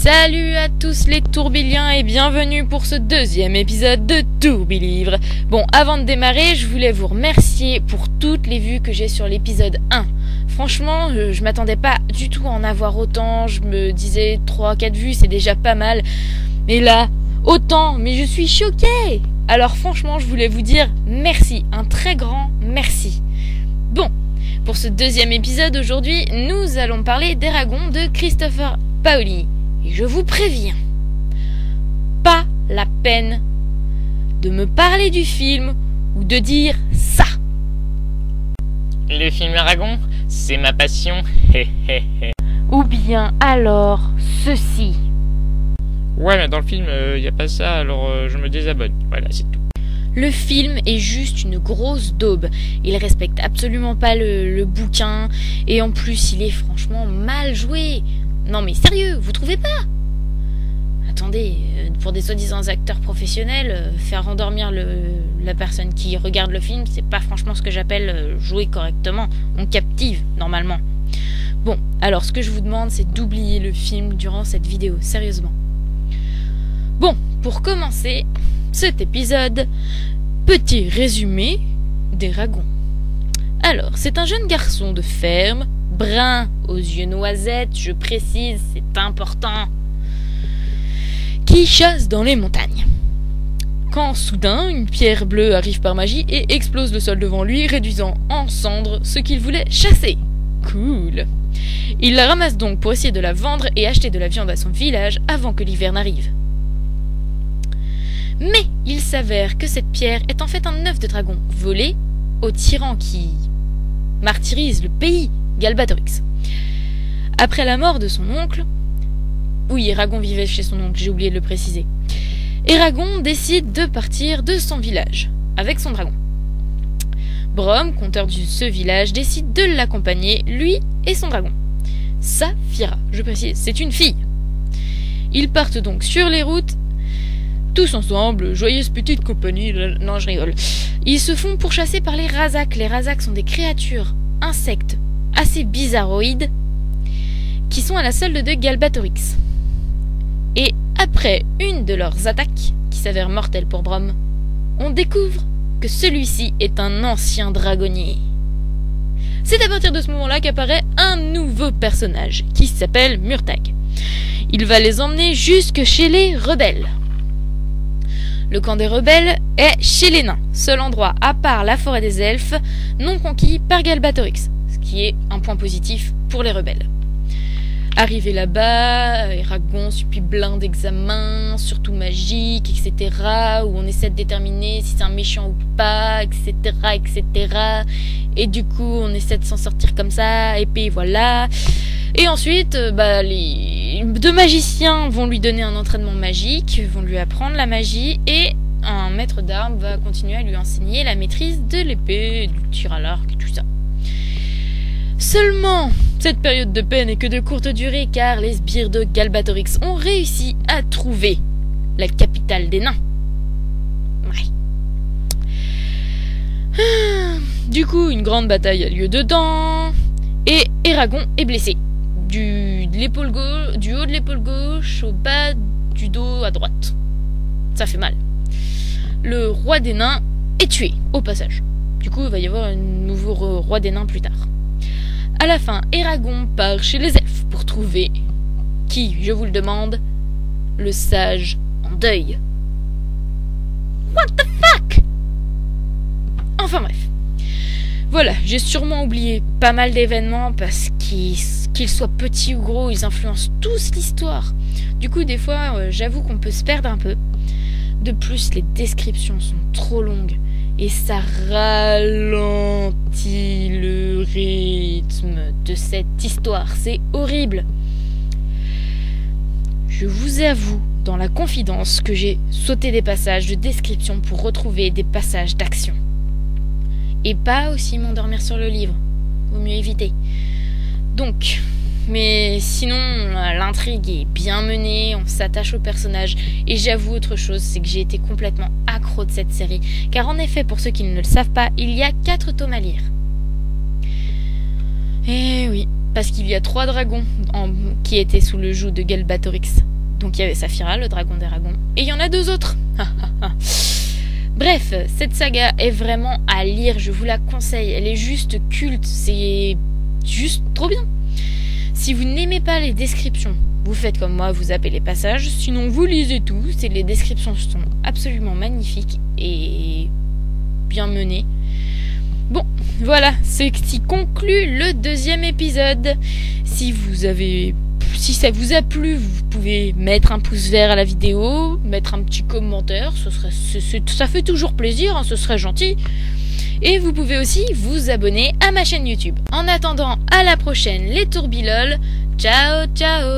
Salut à tous les tourbillens et bienvenue pour ce deuxième épisode de Tourbilivre. Bon, avant de démarrer, je voulais vous remercier pour toutes les vues que j'ai sur l'épisode 1. Franchement, je m'attendais pas du tout à en avoir autant, je me disais 3-4 vues c'est déjà pas mal. Mais là, autant, mais je suis choquée. Alors franchement, je voulais vous dire merci, un très grand merci. Bon, pour ce deuxième épisode aujourd'hui, nous allons parler d'Eragon de Christopher Paoli. Et je vous préviens, pas la peine de me parler du film ou de dire ça. Le film Eragon, c'est ma passion. Ou bien alors ceci. Ouais, mais dans le film, y a pas ça, alors je me désabonne. Voilà, c'est tout. Le film est juste une grosse daube. Il respecte absolument pas le bouquin. Et en plus, il est franchement mal joué. Non mais sérieux, vous trouvez pas? Attendez, pour des soi-disant acteurs professionnels, faire endormir la personne qui regarde le film, c'est pas franchement ce que j'appelle jouer correctement. On captive, normalement. Bon, alors ce que je vous demande, c'est d'oublier le film durant cette vidéo, sérieusement. Bon, pour commencer cet épisode, petit résumé d'Eragon. Alors, c'est un jeune garçon de ferme, brun, aux yeux noisettes, je précise, c'est important, qui chasse dans les montagnes. Quand soudain, une pierre bleue arrive par magie et explose le sol devant lui, réduisant en cendres ce qu'il voulait chasser. Cool. Il la ramasse donc pour essayer de la vendre et acheter de la viande à son village avant que l'hiver n'arrive. Mais il s'avère que cette pierre est en fait un œuf de dragon volé au tyran qui martyrise le pays, Galbatorix. Après la mort de son oncle, oui, Eragon vivait chez son oncle, j'ai oublié de le préciser, Eragon décide de partir de son village, avec son dragon. Brom, conteur de ce village, décide de l'accompagner, lui et son dragon. Saphira, je précise, c'est une fille. Ils partent donc sur les routes, tous ensemble, joyeuse petite compagnie, non je rigole. Ils se font pourchasser par les Razaks. Les Razaks sont des créatures, insectes, assez bizarroïdes, qui sont à la solde de Galbatorix. Et après une de leurs attaques, qui s'avère mortelle pour Brom, on découvre que celui-ci est un ancien dragonnier. C'est à partir de ce moment-là qu'apparaît un nouveau personnage, qui s'appelle Murtag. Il va les emmener jusque chez les rebelles. Le camp des rebelles est chez les nains, seul endroit à part la forêt des elfes non conquis par Galbatorix, ce qui est un point positif pour les rebelles. Arrivé là-bas, Eragon subit plein d'examens, surtout magiques, etc., où on essaie de déterminer si c'est un méchant ou pas, etc., etc., et du coup on essaie de s'en sortir comme ça, et puis voilà. Et ensuite, les deux magiciens vont lui donner un entraînement magique, vont lui apprendre la magie, et un maître d'armes va continuer à lui enseigner la maîtrise de l'épée, du tir à l'arc, et tout ça. Seulement, cette période de paix n'est que de courte durée, car les sbires de Galbatorix ont réussi à trouver la capitale des nains. Ouais. Du coup, une grande bataille a lieu dedans, et Eragon est blessé. Du haut de l'épaule gauche au bas du dos à droite. Ça fait mal. Le roi des nains est tué, au passage. Du coup, il va y avoir un nouveau roi des nains plus tard. À la fin, Eragon part chez les elfes pour trouver, qui, je vous le demande, le sage en deuil. What the fuck? Enfin bref. Voilà, j'ai sûrement oublié pas mal d'événements parce qu'ils soient petits ou gros, ils influencent tous l'histoire. Du coup, des fois, j'avoue qu'on peut se perdre un peu. De plus, les descriptions sont trop longues et ça ralentit le rythme de cette histoire. C'est horrible. Je vous avoue, dans la confidence, que j'ai sauté des passages de description pour retrouver des passages d'action. Et pas aussi m'endormir sur le livre. Vaut mieux éviter. Donc, mais sinon, l'intrigue est bien menée, on s'attache au personnage. Et j'avoue autre chose, c'est que j'ai été complètement accro de cette série. Car en effet, pour ceux qui ne le savent pas, il y a 4 tomes à lire. Et oui, parce qu'il y a 3 dragons qui étaient sous le joug de Galbatorix. Donc il y avait Saphira, le dragon des dragons, et il y en a 2 autres. Bref, cette saga est vraiment à lire, je vous la conseille, elle est juste culte, c'est juste trop bien. Si vous n'aimez pas les descriptions, vous faites comme moi, vous zappez les passages, sinon vous lisez tout, les descriptions sont absolument magnifiques et bien menées. Bon, voilà, c'est ce qui conclut le 2e épisode. Si ça vous a plu, vous pouvez mettre un pouce vert à la vidéo, mettre un petit commentaire, ça fait toujours plaisir, hein, ce serait gentil. Et vous pouvez aussi vous abonner à ma chaîne YouTube. En attendant, à la prochaine les tourbilol. Ciao ciao.